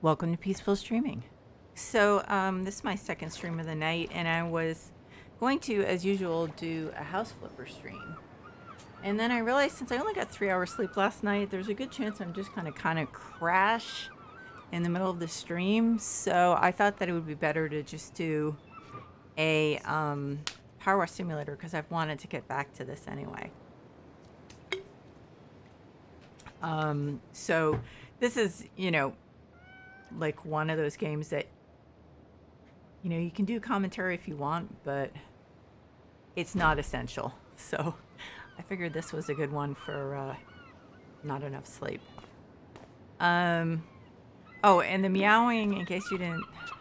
Welcome to Peaceful Streaming. So, this is my second stream of the night, and I was going to, as usual, do a house flipper stream. And then I realized since I only got 3 hours sleep last night, there's a good chance I'm just kind of crash in the middle of the stream. So I thought that it would be better to just do a PowerWash simulator because I've wanted to get back to this anyway. So this is, like one of those games that you can do commentary if you want, but it's not essential. So I figured this was a good one for not enough sleep. Oh, and the meowing, in case you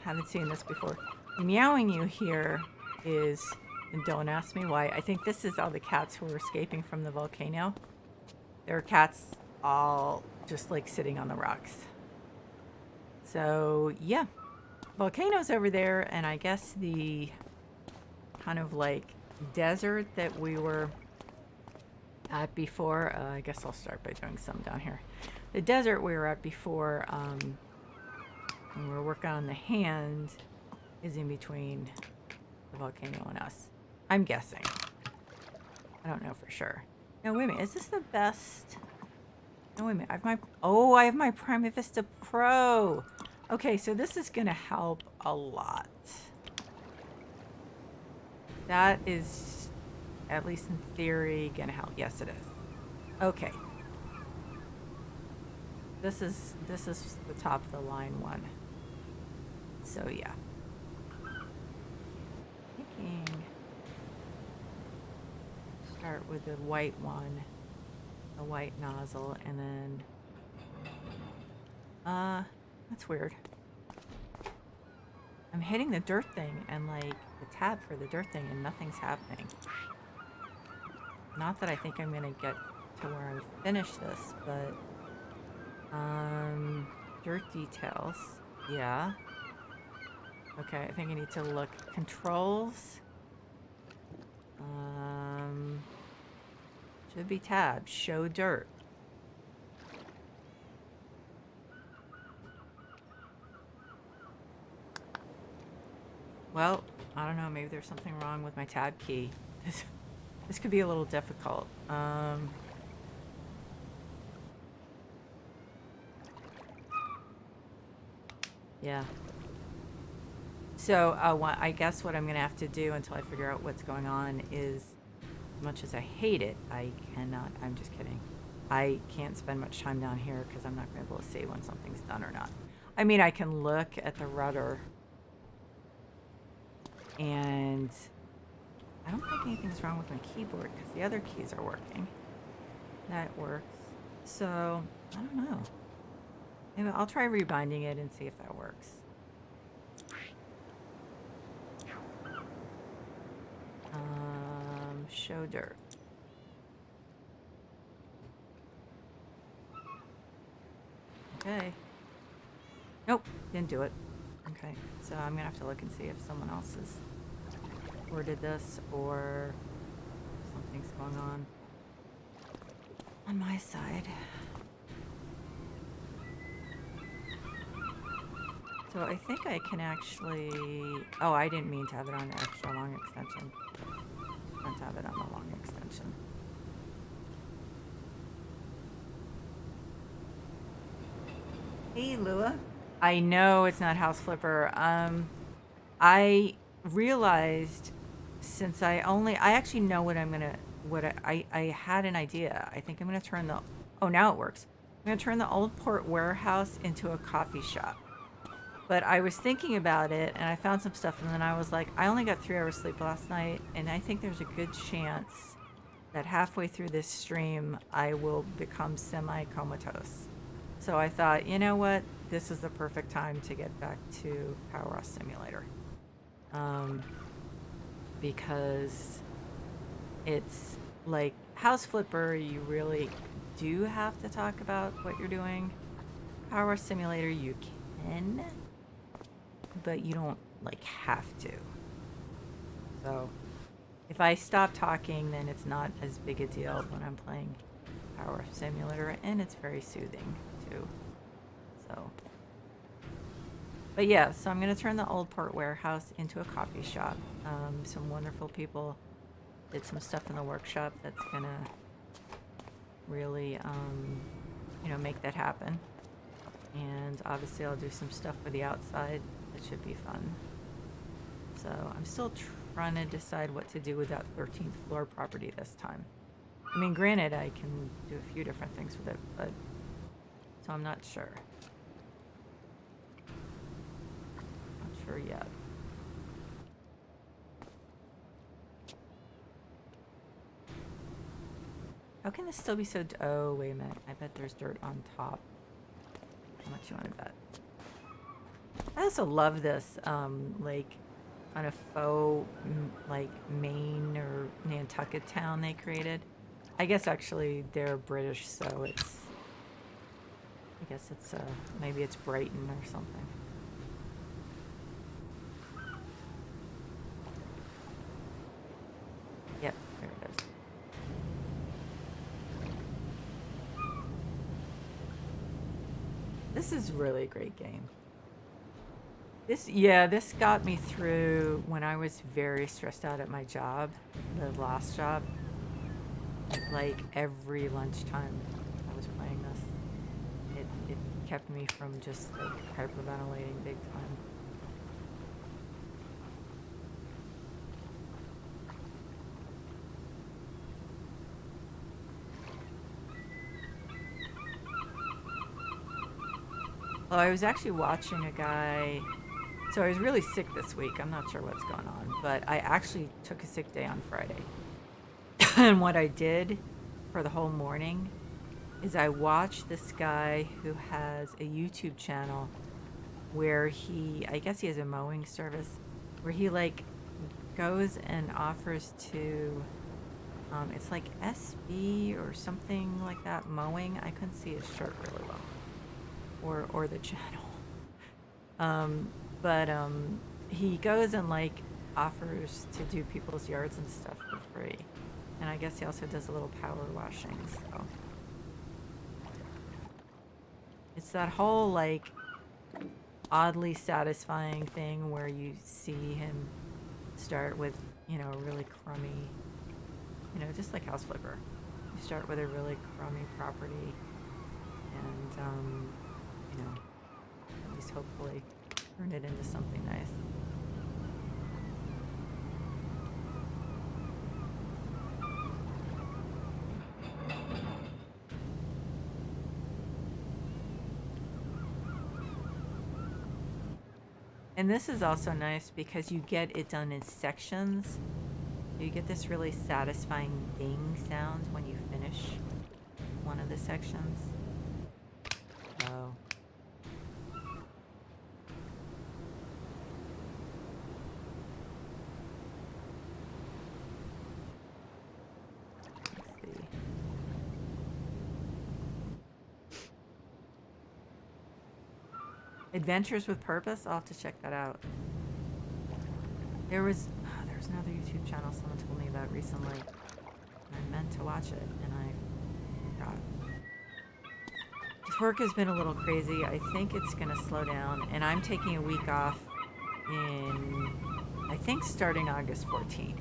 haven't seen this before, the meowing you hear is, and don't ask me why, I think this is all the cats who are escaping from the volcano. There are cats all just like sitting on the rocks. So yeah, volcano's over there, and I guess the kind of like desert that we were at before, I guess I'll start by doing some down here. The desert we were at before, when we were working on the hand, is in between the volcano and us. I'm guessing. I don't know for sure. No, wait a minute. Is this the best? No, wait a minute. I have my Prima Vista Pro. Okay, so this is going to help a lot. That is, at least in theory, going to help. Yes, it is. Okay. This is the top of the line one. So yeah. Thinking. Start with the white one, the white nozzle, and then that's weird. I'm hitting the dirt thing and like the tab for the dirt thing, and nothing's happening. Not that I think I'm gonna get to where I finish this, but dirt details, yeah. Okay, I think I need to look controls. Should be tab, show dirt. Well, I don't know, maybe there's something wrong with my tab key. This could be a little difficult. Yeah. So I guess what I'm going to have to do until I figure out what's going on is, as much as I hate it, I cannot, I'm just kidding. I can't spend much time down here because I'm not going to be able to see when something's done or not. I mean, I can look at the rudder, and I don't think anything's wrong with my keyboard because the other keys are working. That works. So, I don't know. Maybe I'll try rebinding it and see if that works. Show dirt. Okay. Nope, didn't do it. Okay, so I'm gonna have to look and see if someone else has ordered this or something's going on my side. So I think I can actually, oh, I didn't mean to have it on the extra long extension. I meant to have it on the long extension. Hey, Lua. I know it's not House Flipper. I realized since I actually know what I'm gonna, I had an idea. I think I'm gonna turn the, oh, now it works. I'm gonna turn the old port warehouse into a coffee shop. But I was thinking about it, and I found some stuff, and then I was like, I only got 3 hours sleep last night, and I think there's a good chance that halfway through this stream, I will become semi-comatose. So I thought, you know what? This is the perfect time to get back to PowerWash Simulator. Because it's like House Flipper, you really do have to talk about what you're doing. PowerWash Simulator, you can, but you don't like have to. So if I stop talking, then it's not as big a deal when I'm playing PowerWash Simulator, and it's very soothing too. So But yeah, so I'm gonna turn the old part warehouse into a coffee shop. Some wonderful people did some stuff in the workshop that's gonna really, make that happen. And obviously I'll do some stuff for the outside. That should be fun. So I'm still trying to decide what to do with that 13th floor property this time. I mean, granted, I can do a few different things with it, but so I'm not sure. Not sure yet. How can this still be so... Oh, wait a minute. I bet there's dirt on top. How much you want to bet? I also love this, like, kind of faux, like, Maine or Nantucket town they created. I guess, actually, they're British, so it's... I guess it's, maybe it's Brighton or something. Yep, there it is. This is really a great game. This got me through when I was very stressed out at my job, the last job. Like every lunchtime I was playing this. It kept me from just like hyperventilating big time. Oh, I was actually watching a guy. So I was really sick this week. I'm not sure what's going on, but I actually took a sick day on Friday. And what I did for the whole morning is I watched this guy who has a YouTube channel where I guess he has a mowing service, where he like goes and offers to, it's like SB or something like that, mowing. I couldn't see his shirt really well, or the channel. But he goes and like offers to do people's yards and stuff for free. And I guess he also does a little power washing, so. It's that whole like oddly satisfying thing where you see him start with, a really crummy, just like House Flipper. You start with a really crummy property and, at least hopefully turn it into something nice. And this is also nice because you get it done in sections. You get this really satisfying ding sound when you finish one of the sections. So. Let's see. Adventures with Purpose? I'll have to check that out. There's another YouTube channel someone told me about recently. I meant to watch it and I forgot. This work has been a little crazy. I think it's gonna slow down, and I'm taking a week off in, I think, starting August 14th.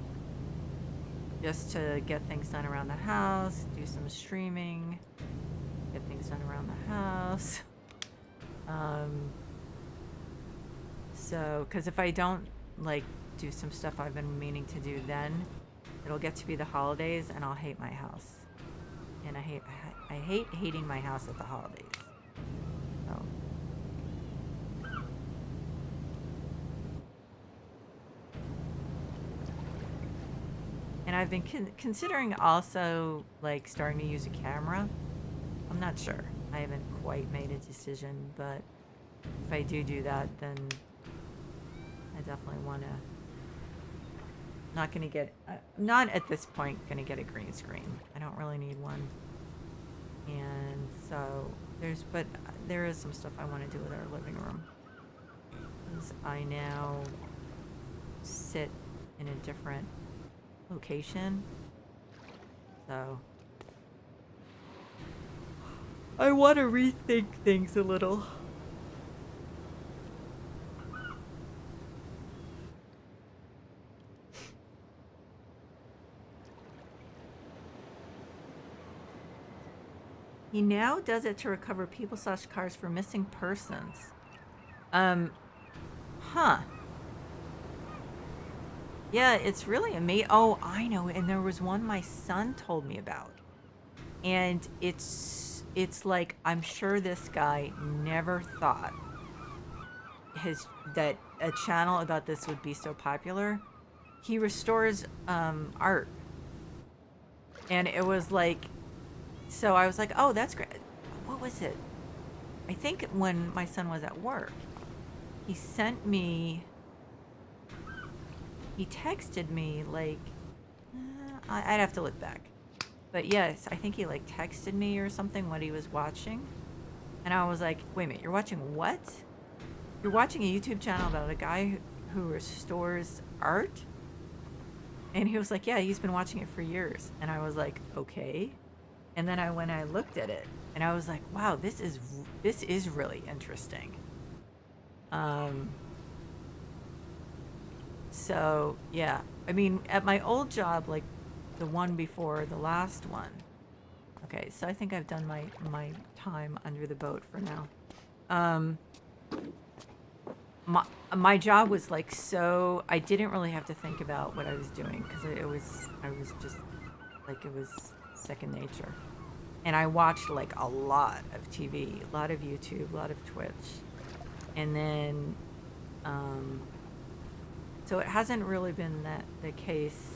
Just to get things done around the house, do some streaming, get things done around the house. So, because if I don't, like, do some stuff I've been meaning to do then, it'll get to be the holidays and I'll hate my house. And I hate hating my house at the holidays. So. And I've been considering also, like, starting to use a camera. I'm not sure. I haven't quite made a decision, but if I do that, then I definitely want to. Not going to get, not at this point going to get a green screen. I don't really need one. And so there is some stuff I want to do with our living room. Because I now sit in a different location. So I want to rethink things a little. He now does it to recover people/cars for missing persons. Um, huh. Yeah, it's really amazing. Oh, I know. And there was one my son told me about. And it's like I'm sure this guy never thought that a channel about this would be so popular. He restores art. And it was like, so I was like, "Oh, that's great." What was it? I think when my son was at work, he sent me he texted me like I'd have to look back. But yes, I think he like texted me or something what he was watching. And I was like, "Wait a minute, you're watching what? You're watching a YouTube channel about a guy who restores art?" And he was like, "Yeah, he's been watching it for years." And I was like, "Okay." And then I looked at it and I was like, "Wow, this is really interesting." Um so yeah, I mean, at my old job, like the one before the last one. Okay, so I think I've done my time under the boat for now. Um my my job was like, so I didn't really have to think about what I was doing because I was just like, it was second nature. And I watched like a lot of TV, a lot of YouTube, a lot of Twitch. And then um so it hasn't really been that the case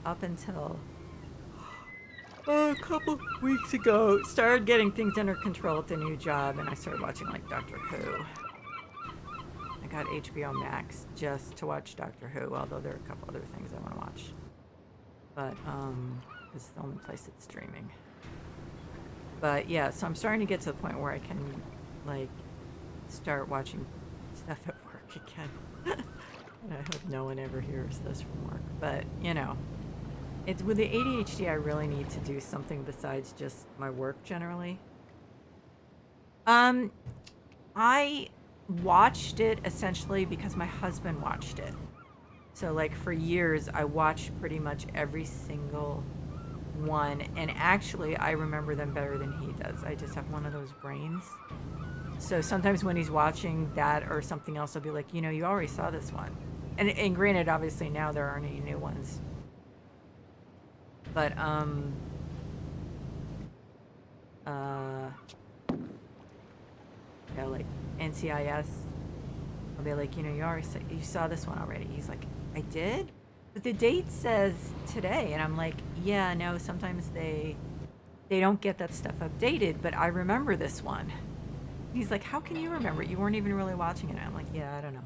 up until a couple weeks ago. Started getting things under control at the new job, and I started watching like Doctor Who. I got HBO Max just to watch Doctor Who, although there are a couple other things I want to watch. But it's the only place it's streaming. But yeah, so I'm starting to get to the point where I can like start watching stuff at work again. And I hope no one ever hears this from work. But you know, it's with the ADHD, I really need to do something besides just my work generally. Um, I watched it essentially because my husband watched it. So like for years I watched pretty much every single one, and actually I remember them better than he does. I just have one of those brains. So sometimes when he's watching that or something else, I'll be like, you know, you already saw this one. And granted, obviously now there aren't any new ones. But uh yeah, like NCIS, I'll be like, you know, you saw this one already. He's like, I did? But the date says today, and I'm like, yeah, no, sometimes they don't get that stuff updated, but I remember this one. He's like, how can you remember it? You weren't even really watching it. I'm like, yeah, I don't know.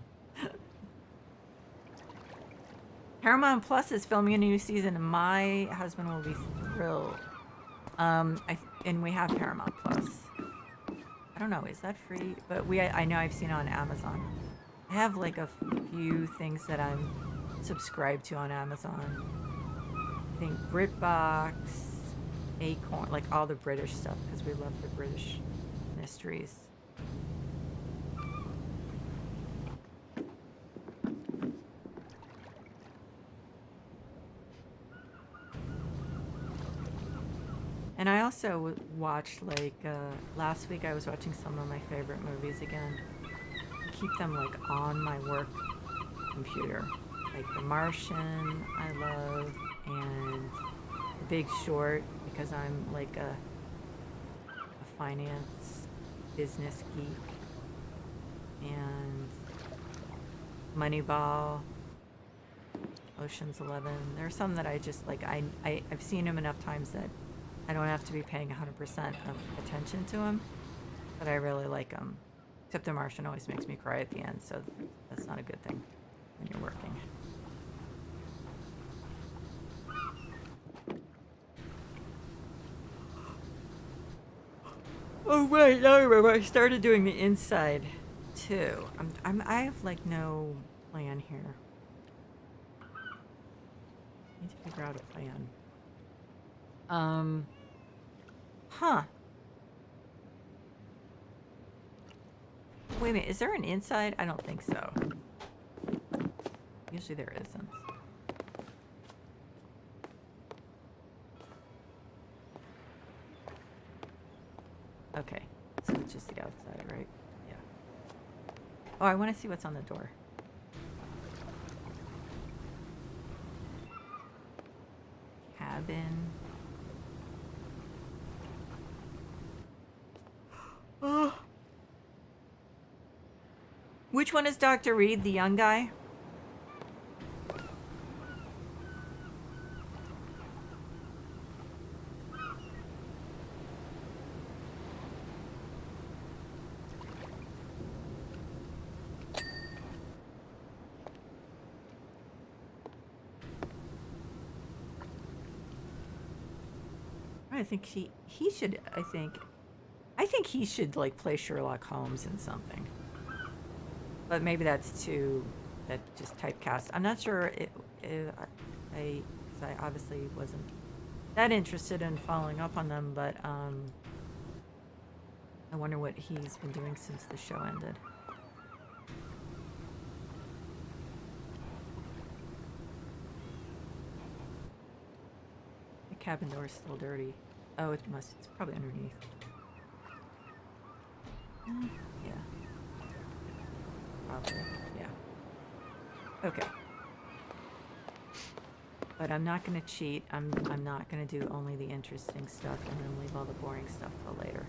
Paramount Plus is filming a new season, and my husband will be thrilled. And we have Paramount Plus. I don't know, is that free? But I know I've seen it on Amazon. I have like a few things that I'm subscribed to on Amazon. I think BritBox, Acorn, like all the British stuff because we love the British mysteries. And I also watched like last week I was watching some of my favorite movies again. I keep them like on my work computer. Like The Martian, I love, and The Big Short because I'm like a finance business geek, and Moneyball, Ocean's 11. There are some that I just like. I've seen them enough times that I don't have to be paying 100% of attention to them, but I really like them. Except The Martian always makes me cry at the end, so that's not a good thing when you're working. Oh right, now I remember. I started doing the inside too. I have like no plan here. I need to figure out a plan. Um, huh. Wait a minute, is there an inside? I don't think so. Usually there isn't. plastic outside, right? Yeah. Oh, I want to see what's on the door. Cabin. Oh. Which one is Dr. Reed, the young guy? I think he should. I think he should like play Sherlock Holmes in something. But maybe that's too that just typecast. I'm not sure. I 'cause I obviously wasn't that interested in following up on them, but I wonder what he's been doing since the show ended. The cabin door is still dirty. Oh, it's probably underneath. Yeah. Probably, yeah. Okay. But I'm not gonna cheat. I'm not gonna do only the interesting stuff and then leave all the boring stuff till later.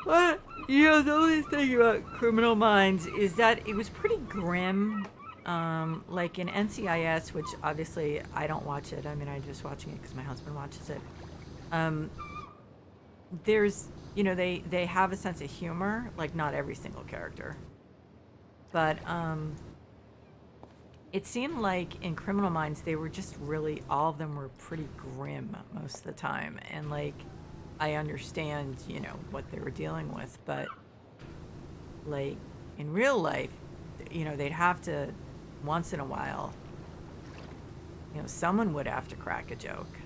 What? You know, the only thing about Criminal Minds is that it was pretty grim. Like in NCIS, which obviously I don't watch it. I mean, I'm just watching it because my husband watches it. There's, you know, they have a sense of humor, like not every single character. But it seemed like in Criminal Minds, they were just really, all of them were pretty grim most of the time. And like, I understand, you know, what they were dealing with, but like in real life, you know, they'd have to, once in a while, you know, someone would have to crack a joke.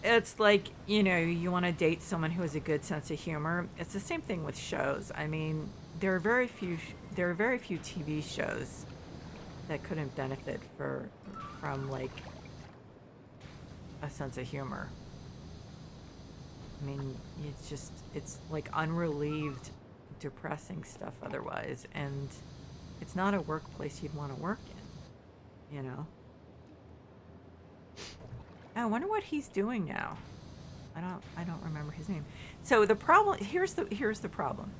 It's like, you know, you want to date someone who has a good sense of humor. It's the same thing with shows. I mean, there are very few TV shows that couldn't benefit from like a sense of humor. I mean, it's like unrelieved, depressing stuff otherwise, and it's not a workplace you'd want to work in, you know. I wonder what he's doing now. I don't remember his name. So the problem here's the problem.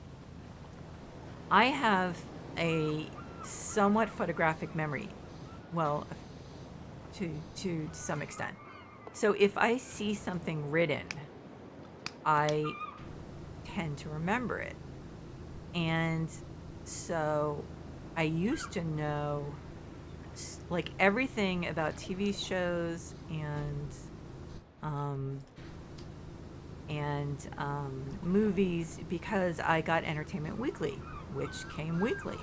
I have a somewhat photographic memory. Well, to some extent. So if I see something written, I tend to remember it. And so I used to know like everything about TV shows and movies because I got Entertainment Weekly, which came weekly.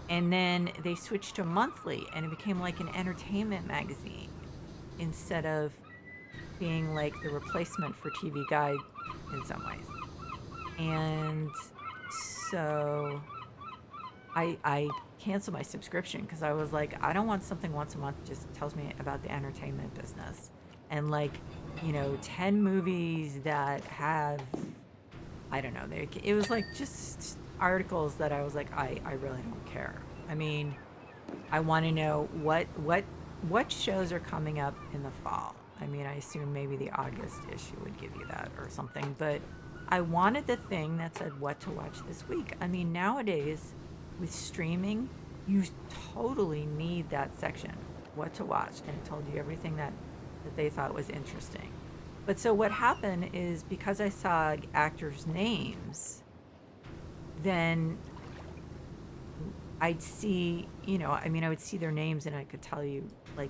And then they switched to monthly and it became like an entertainment magazine instead of being like the replacement for TV Guide in some ways. And so I canceled my subscription because I was like, I don't want something once a month just tells me about the entertainment business. And like, you know, 10 movies that have, I don't know, it was like just articles that I was like, I really don't care. I mean, I want to know what shows are coming up in the fall. I mean, I assume maybe the August issue would give you that or something, but I wanted the thing that said what to watch this week. I mean, nowadays with streaming, you totally need that section, what to watch, and it told you everything that they thought was interesting. But so what happened is because I saw actors' names, then I'd see, you know, I mean, I would see their names and I could tell you, like,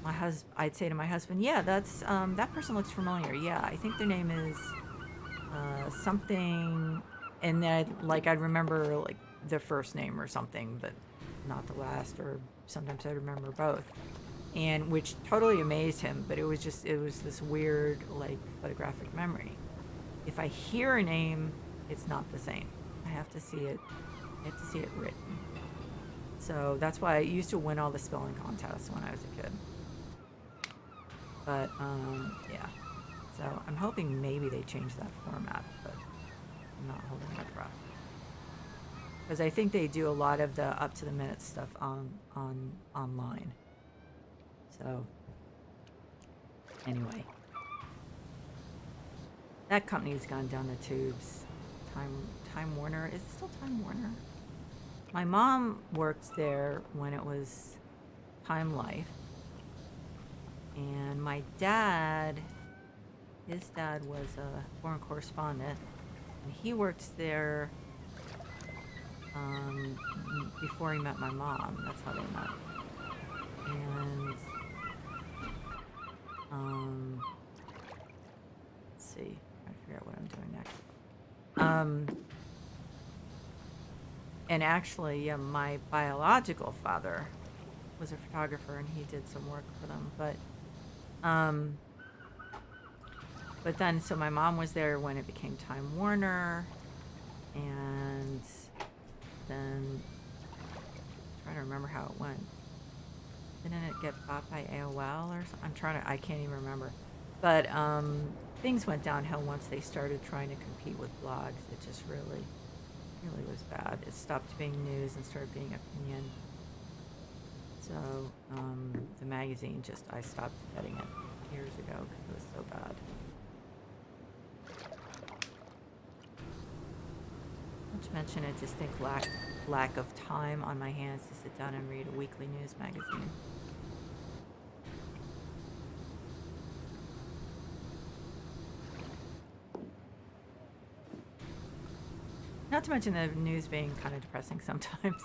I'd say to my husband, yeah, that's, that person looks familiar. Yeah, I think their name is something, and then I'd remember, like, the first name or something, but not the last, or sometimes I'd remember both. and which totally amazed him, but it was this weird, like, photographic memory. If I hear a name, it's not the same. I have to see it. I have to see it written. So that's why I used to win all the spelling contests when I was a kid. But yeah. So I'm hoping maybe they change that format, but I'm not holding my breath. Because I think they do a lot of the up to the minute stuff online. So anyway, that company's gone down the tubes. Time Warner, is it still Time Warner? My mom worked there when it was Time Life, and my dad, his dad was a foreign correspondent, and he worked there before he met my mom. That's how they met. And let's see, I'm trying to figure out what I'm doing next. And actually, yeah, my biological father was a photographer, and he did some work for them. But then, so my mom was there when it became Time Warner, and then I'm trying to remember how it went. Didn't it get bought by AOL or something? I can't even remember. But things went downhill once they started trying to compete with blogs. It just really was bad. It stopped being news and started being opinion. So the magazine I stopped getting it years ago because it was so bad. Not to mention a distinct lack of time on my hands to sit down and read a weekly news magazine. Not to mention the news being kind of depressing sometimes.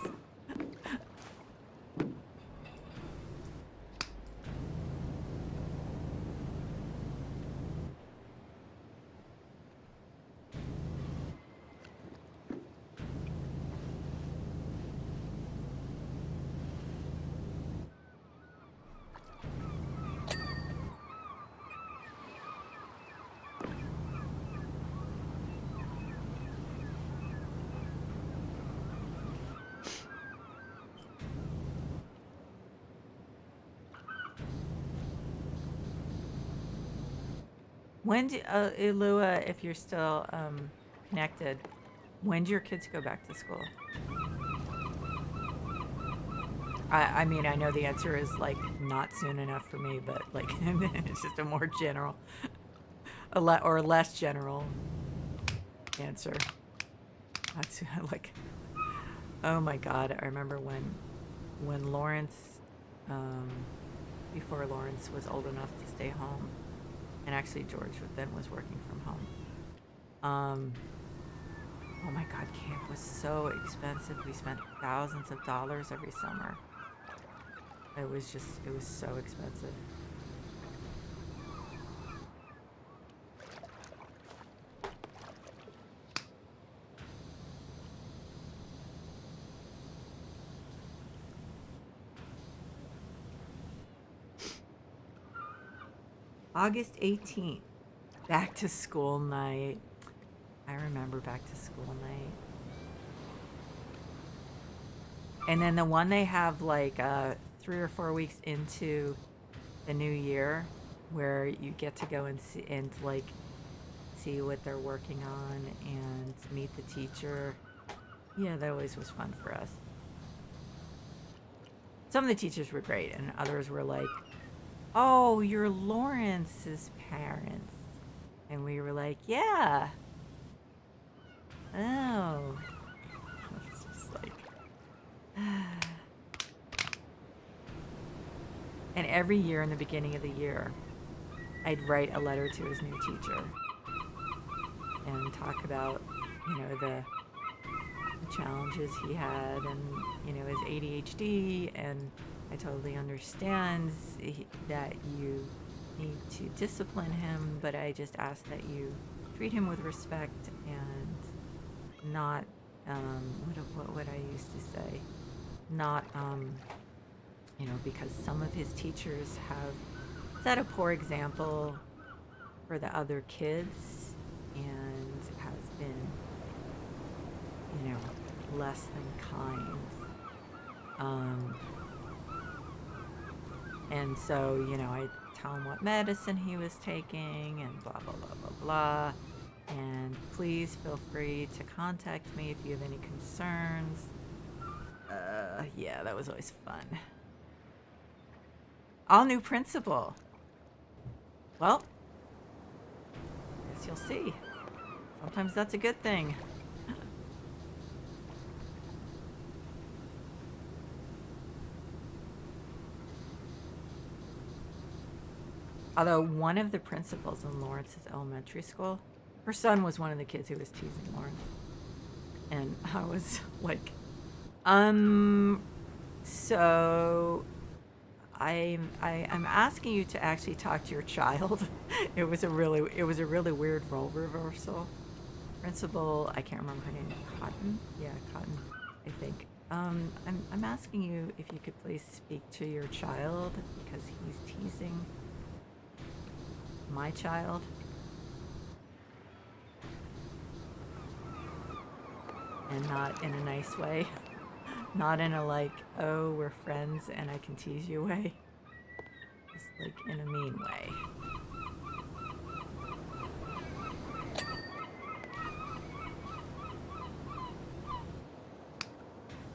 When do, Ilua, if you're still connected, when do your kids go back to school? I mean, I know the answer is like not soon enough for me, but like it's just a more general, or less general answer. That's like, oh my God, I remember when Lawrence, before Lawrence was old enough to stay home, and actually George then was working from home. Oh my God, camp was so expensive. We spent thousands of dollars every summer. It was so expensive. August 18th, back to school night. I remember back to school night. And then the one they have like 3 or 4 weeks into the new year, where you get to go and see what they're working on and meet the teacher. Yeah, that always was fun for us. Some of the teachers were great, and others were like, "Oh, you're Lawrence's parents," and we were like, "Yeah." Oh, it's just like. And every year in the beginning of the year, I'd write a letter to his new teacher and talk about, the challenges he had, and, his ADHD, and I totally understand that you need to discipline him, but I just ask that you treat him with respect and not, what would I used to say? Not, because some of his teachers have set a poor example for the other kids and has been, less than kind. Um, and so, I tell him what medicine he was taking and blah, blah, blah, blah, blah. And please feel free to contact me if you have any concerns. Yeah, that was always fun. All new principal. Well, I guess you'll see. Sometimes that's a good thing. Although one of the principals in Lawrence's elementary school, her son was one of the kids who was teasing Lawrence. And I was like, so I'm asking you to actually talk to your child. It was a really weird role reversal. Principal, I can't remember her name. Cotton? Yeah, Cotton, I think. I'm asking you if you could please speak to your child because he's teasing my child. And not in a nice way. Not in a like, oh, we're friends and I can tease you way. Just like in a mean way.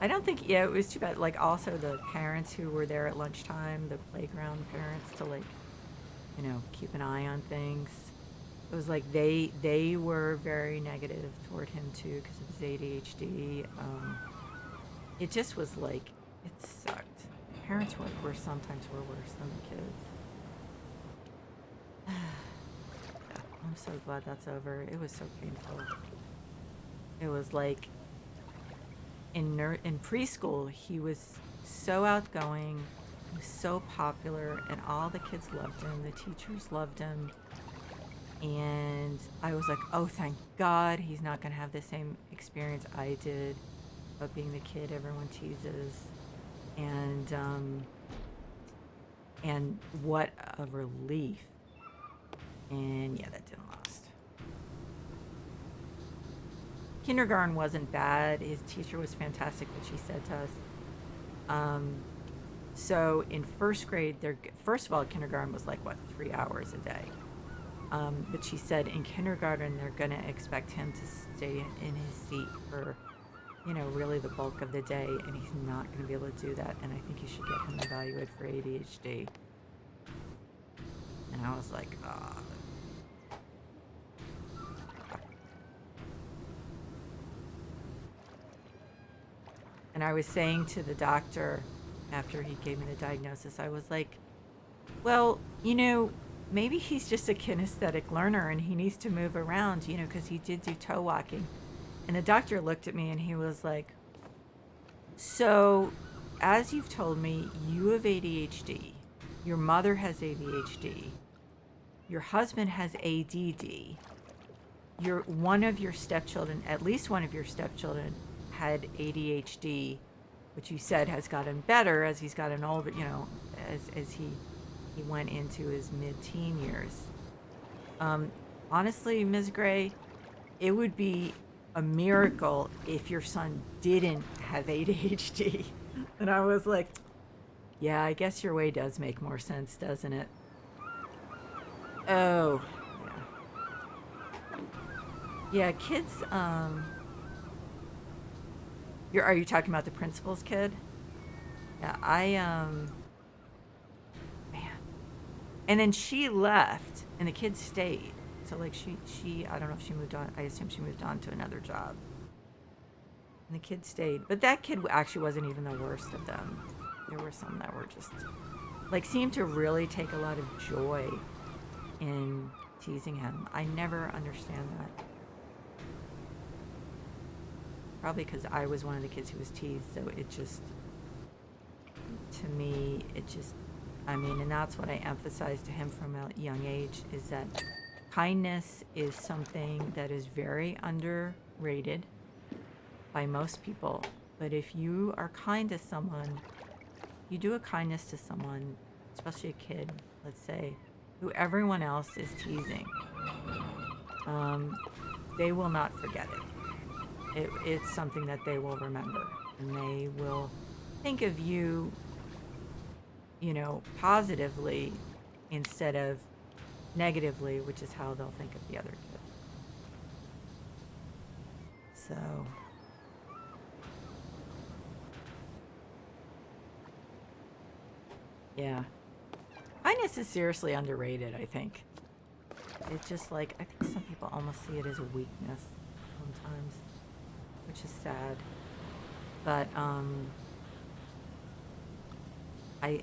I don't think, yeah, it was too bad. Like also the parents who were there at lunchtime, the playground parents to like, keep an eye on things. It was like they were very negative toward him too because of his ADHD. It just was like, it sucked. Parents were sometimes worse than the kids. Yeah, I'm so glad that's over. It was so painful. It was like in preschool, he was so outgoing, he was so popular, and all the kids loved him. The teachers loved him. And I was like, oh, thank God he's not going to have the same experience I did of being the kid everyone teases. And what a relief. And yeah, that didn't last. Kindergarten wasn't bad. His teacher was fantastic, what she said to us. So in first grade, first of all, kindergarten was like, 3 hours a day. But she said in kindergarten, they're going to expect him to stay in his seat for, really the bulk of the day, and he's not going to be able to do that. And I think you should get him evaluated for ADHD. And I was like, ah. And I was saying to the doctor after he gave me the diagnosis, I was like, well, maybe he's just a kinesthetic learner and he needs to move around, because he did do toe walking. And the doctor looked at me and he was like, so as you've told me, you have ADHD, your mother has ADHD, your husband has ADD, one of your stepchildren, at least one of your stepchildren had ADHD, which you said has gotten better as he's gotten older, as he went into his mid-teen years. Honestly, Ms. Gray, it would be a miracle if your son didn't have ADHD. And I was like, yeah, I guess your way does make more sense, doesn't it? Oh, yeah. Yeah, kids, are you talking about the principal's kid? Yeah, man. And then she left and the kid stayed. So like she I don't know if she moved on. I assume she moved on to another job. And the kid stayed. But that kid actually wasn't even the worst of them. There were some that were just like seemed to really take a lot of joy in teasing him. I never understand that. Probably because I was one of the kids who was teased, so it just, to me, and that's what I emphasized to him from a young age, is that kindness is something that is very underrated by most people. But if you are kind to someone, you do a kindness to someone, especially a kid, let's say, who everyone else is teasing, um, they will not forget it. It's something that they will remember, and they will think of you, positively instead of negatively, which is how they'll think of the other kid. So, yeah. Kindness is seriously underrated, I think. It's just like, I think some people almost see it as a weakness sometimes, which is sad. But,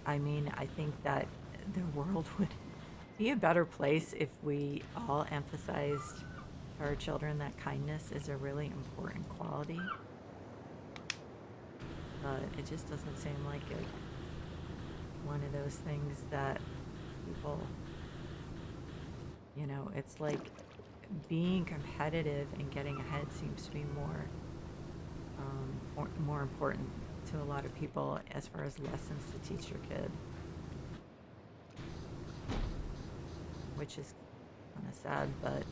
I mean, I think that the world would be a better place if we all emphasized to our children that kindness is a really important quality. But it just doesn't seem like one of those things that people, it's like being competitive and getting ahead seems to be more important to a lot of people as far as lessons to teach your kid, which is kind of sad, but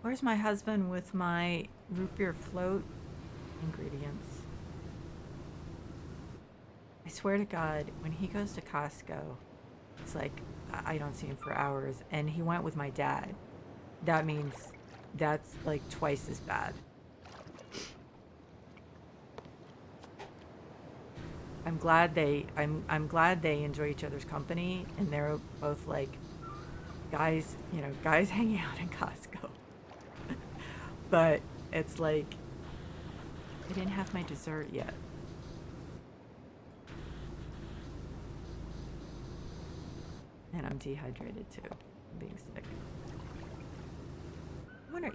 where's my husband with my root beer float ingredients? I swear to God, when he goes to Costco, it's like I don't see him for hours, and he went with my dad. That means that's like twice as bad. I'm glad they enjoy each other's company, and they're both like guys, guys hanging out in Costco. But it's like I didn't have my dessert yet. And I'm dehydrated too. I'm being sick. I wonder,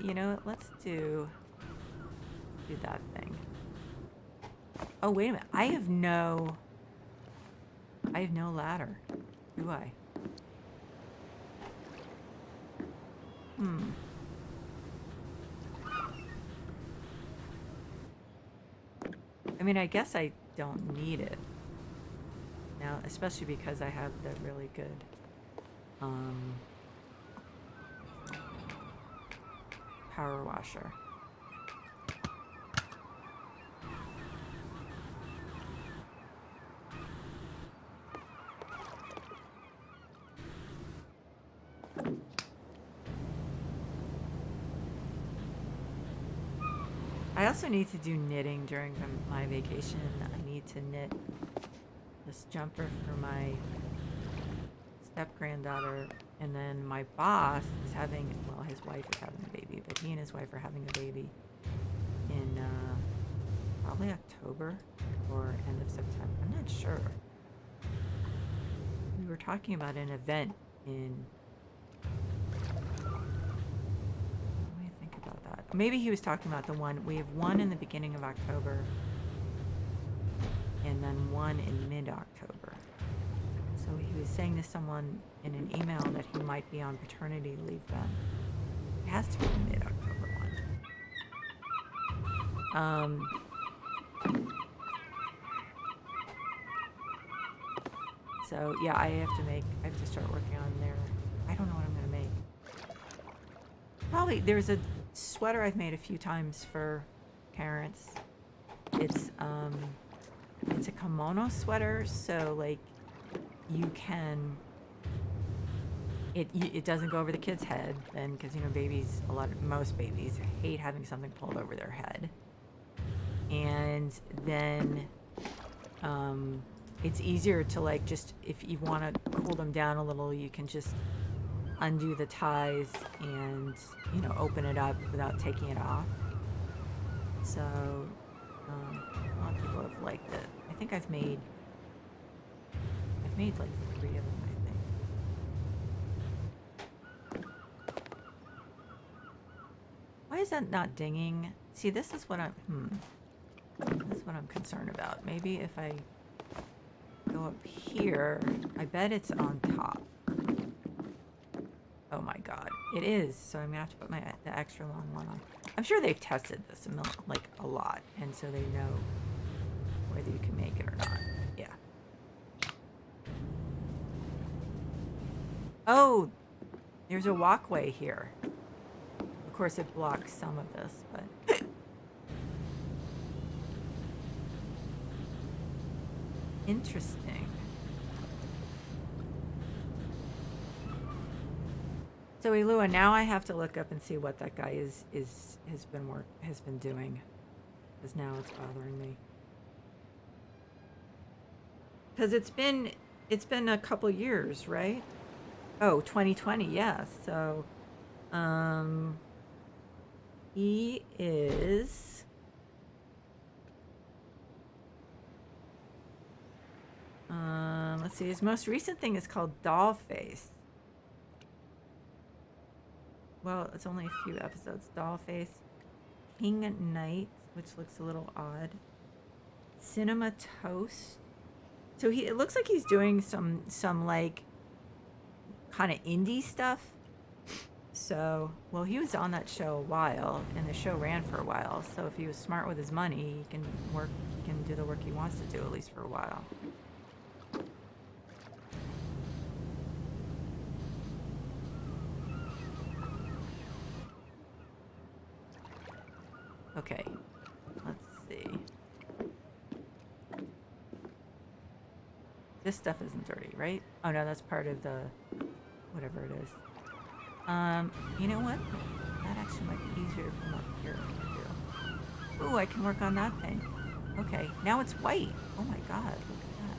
let's do that thing. Oh, wait a minute. I have no ladder. Do I? I mean, I guess I don't need it now, especially because I have the really good power washer. I also need to do knitting during my vacation. I need to knit this jumper for my step-granddaughter, and then my boss is having, well, his wife is having a baby, but he and his wife are having a baby in probably October or end of September. I'm not sure. We were talking about an event in... Let me think about that. Maybe he was talking about the one. We have one in the beginning of October and then one in mid-October. So he was saying to someone in an email that he might be on paternity leave then. It has to be the mid-October one. So yeah, I have to start working on there. I don't know what I'm gonna make. Probably there's a sweater I've made a few times for parents. It's a kimono sweater, so like you can. It doesn't go over the kid's head then, because babies, most babies hate having something pulled over their head, and then it's easier to like just if you want to cool them down a little, you can just undo the ties and open it up without taking it off. So a lot of people have liked it. I think I've made like 3 of them, I think. Why is that not dinging? See, this is what I'm concerned about. Maybe if I go up here, I bet it's on top. Oh my god, it is. So I'm gonna have to put the extra long one on. I'm sure they've tested this a lot, and so they know whether you can make it or not. Yeah. Oh, there's a walkway here. Of course, it blocks some of this, but interesting. So Elua, now I have to look up and see what that guy has been doing, because now it's bothering me. Because it's been a couple years, right? Oh, 2020, yeah. So, he is. Let's see. His most recent thing is called Dollface. Well, it's only a few episodes. Dollface, King Knight, which looks a little odd. Cinema Toast. So it looks like he's doing some like kind of indie stuff. So, well, he was on that show a while, and the show ran for a while. So if he was smart with his money, he can do the work he wants to do, at least for a while. Okay, let's see. This stuff isn't dirty, right? Oh no, that's part of the whatever it is. You know what? That actually might be easier from up here to do. Ooh, I can work on that thing. Okay, now it's white. Oh my god, look at that.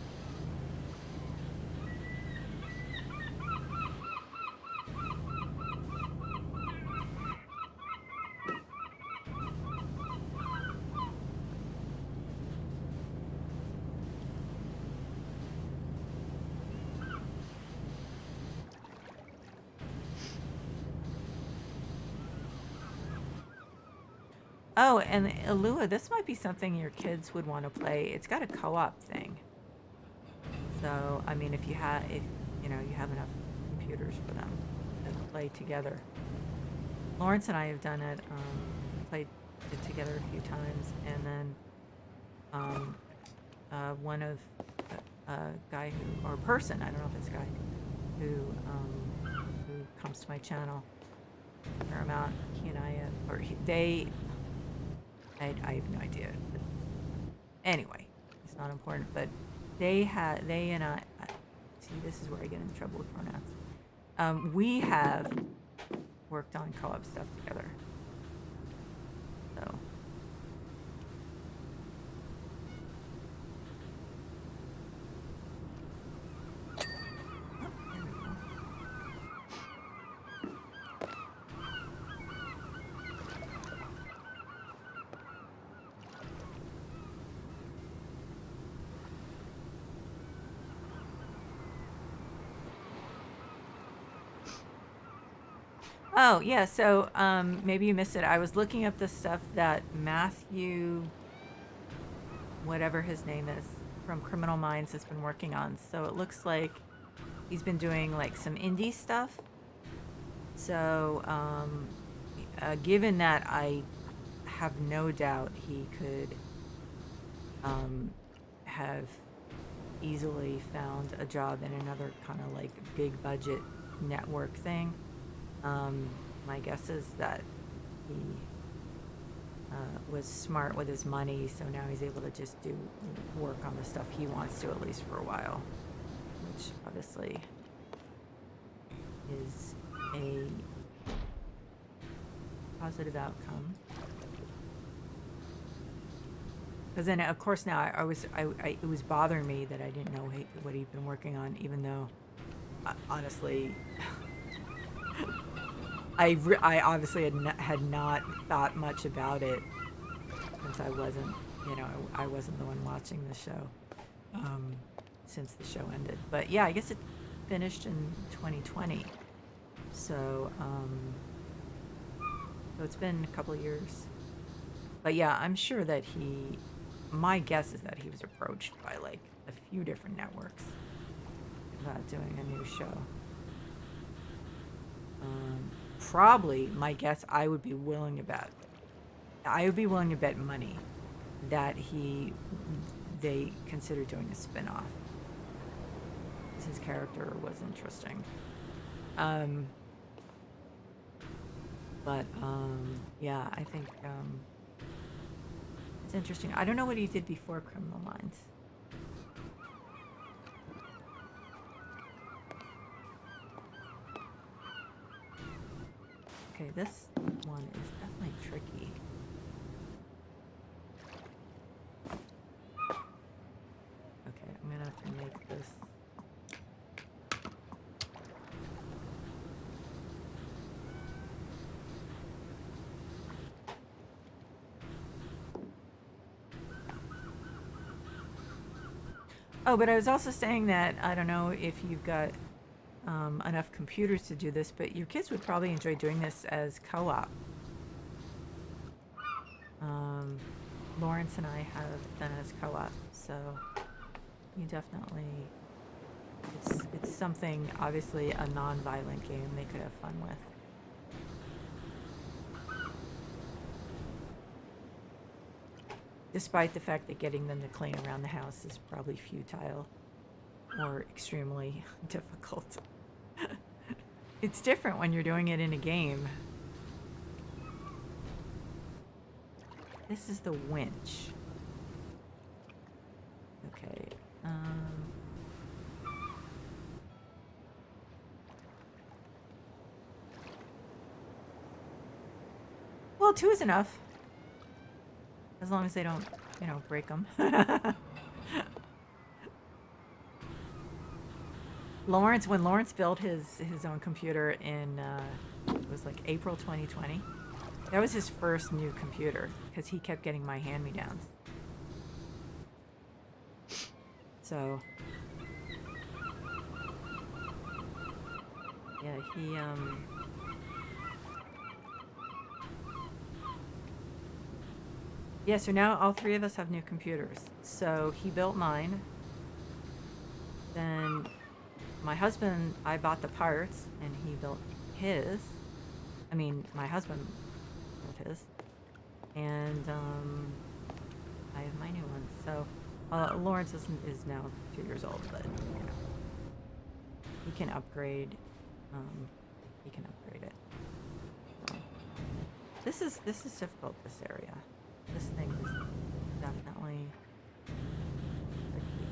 Oh, and Alua, this might be something your kids would want to play. It's got a co-op thing. So, I mean, if you have enough computers for them to play together. Lawrence and I have done it, played it together a few times, and then one of a guy or a person, I don't know if it's a guy, who comes to my channel a fair amount, he and I, I have no idea. But anyway, it's not important. But they and I, see, this is where I get in trouble with pronouns. We have worked on co-op stuff together. So. Oh, yeah, so maybe you missed it. I was looking up the stuff that Matthew, whatever his name is, from Criminal Minds has been working on. So it looks like he's been doing like some indie stuff. So given that I have no doubt he could have easily found a job in another kind of like big budget network thing. My guess is that he was smart with his money, so now he's able to just do work on the stuff he wants to, at least for a while, which obviously is a positive outcome. Because then, of course, now it was bothering me that I didn't know what he'd been working on, even though, honestly, I obviously had not thought much about it since I wasn't, I wasn't the one watching the show, um, since the show ended. But yeah, I guess it finished in 2020. So, so it's been a couple of years. But yeah, I'm sure that my guess is that he was approached by like a few different networks about doing a new show. Probably, my guess, I would be willing to bet money that they considered doing a spin-off. His character was interesting. But yeah, I think it's interesting. I don't know what he did before Criminal Minds. Okay, this one is definitely tricky. Okay, I'm gonna have to make this. Oh, but I was also saying that I don't know if you've got enough computers to do this, but your kids would probably enjoy doing this as co-op. Lawrence and I have done it as co-op, so you definitely, it's something, obviously a non-violent game they could have fun with. Despite the fact that getting them to clean around the house is probably futile or extremely difficult. It's different when you're doing it in a game. This is the winch. Okay. Well, 2 is enough. As long as they don't, break them. When Lawrence built his own computer in, it was like April 2020. That was his first new computer because he kept getting my hand-me-downs. So, yeah, yeah, so now all 3 of us have new computers. So he built mine. Then my husband, I bought the parts and he built his. I mean, my husband built his. And I have my new one. So Lawrence is now 2 years old, but he can upgrade. He can upgrade it. So, this is difficult. This area. This thing is definitely tricky.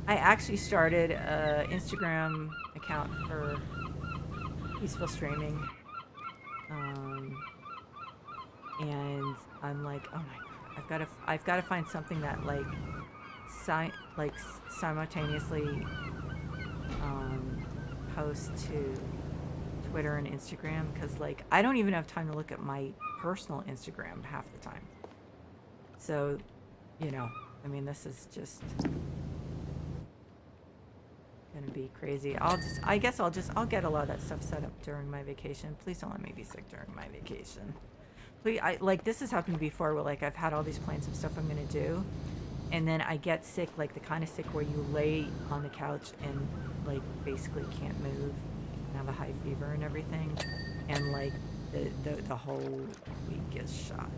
I actually started an Instagram account for peaceful streaming. And I'm like, oh my god, I've got to find something that simultaneously post to Twitter and Instagram, because I don't even have time to look at my personal Instagram half the time. So, I mean, this is just gonna be crazy. I guess I'll get a lot of that stuff set up during my vacation. Please don't let me be sick during my vacation. Please, this has happened before where I've had all these plans of stuff I'm gonna do, and then I get sick, the kind of sick where you lay on the couch and basically can't move and have a high fever and everything, and the whole week is shot.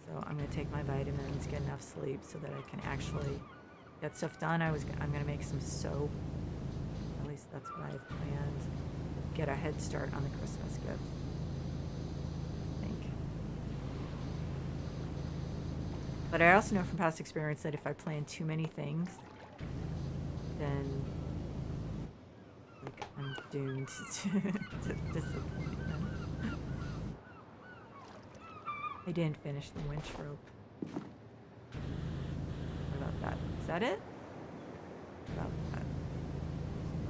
So I'm gonna take my vitamins, get enough sleep so that I can actually get stuff done. I'm gonna make some soap. At least that's what I've planned. Get a head start on the Christmas gift, I think. But I also know from past experience that if I plan too many things, then I'm doomed to disappointment. I didn't finish the winch rope. What about that? Is that it? What about that?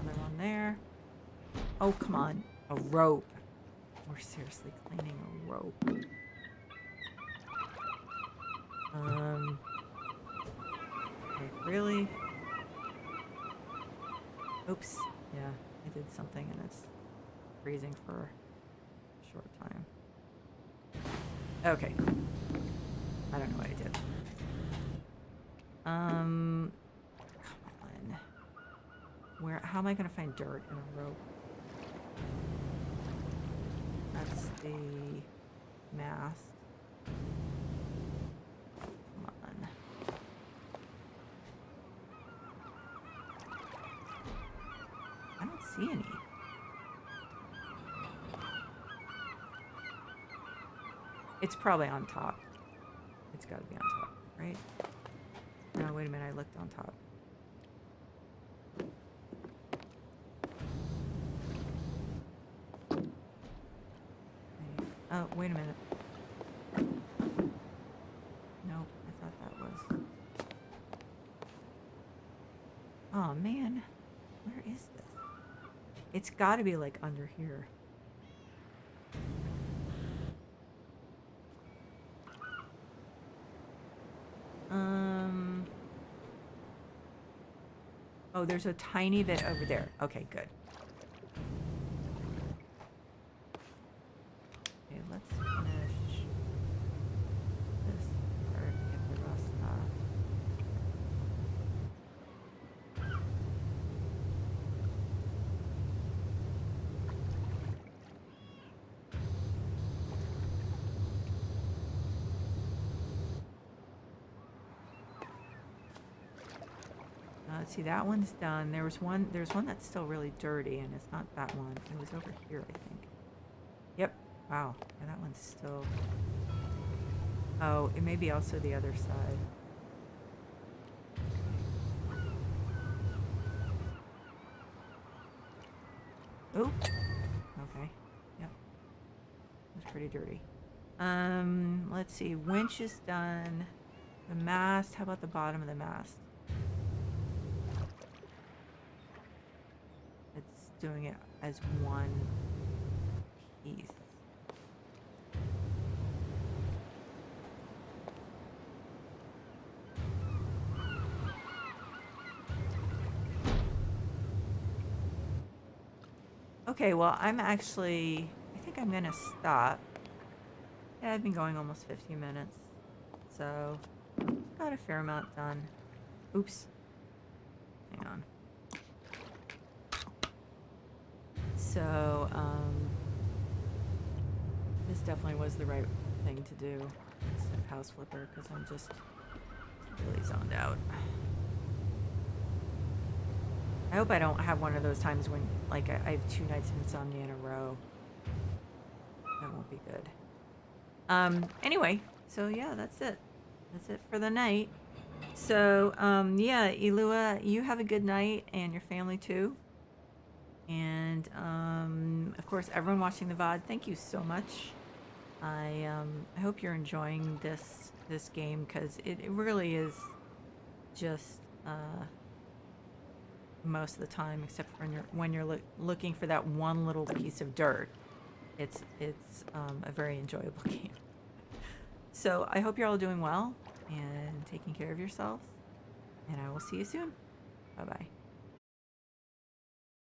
Another one there. Oh, come on. A rope. We're seriously cleaning a rope. Like, really? Oops. Yeah, I did something and it's freezing for a short time. Okay. I don't know what I did. Come on. How am I gonna find dirt in a rope? That's the mast. Come on. I don't see any. It's probably on top. It's gotta be on top, right? No, wait a minute, I looked on top. Oh, wait a minute. Nope, I thought that was... Oh, man. Where is this? It's gotta be, like, under here. Oh, there's a tiny bit over there. Okay, good. Okay, let's finish this part, get the rust off. Let's see, that one's done. There's one that's still really dirty, and it's not that one. It was over here, I think. Yep. Wow. Yeah, that one's still... Oh, it may be also the other side. Oh. Okay. Yep. It's pretty dirty. Let's see. Winch is done. The mast. How about the bottom of the mast? It's doing it as one piece. Okay, well, I think I'm gonna stop. Yeah, I've been going almost 15 minutes. So, got a fair amount done. Oops. Hang on. So, this definitely was the right thing to do instead of house flipper, because I'm just really zoned out. I hope I don't have one of those times when, like, I have 2 nights of insomnia in a row. That won't be good. Anyway, so yeah, that's it. That's it for the night. So, yeah, Ilua, you have a good night, and your family too. And, of course, everyone watching the VOD, thank you so much. I hope you're enjoying this game, because it really is just, most of the time, except for when you're looking for that one little piece of dirt. It's a very enjoyable game. So I hope you're all doing well and taking care of yourselves, and I will see you soon. Bye-bye.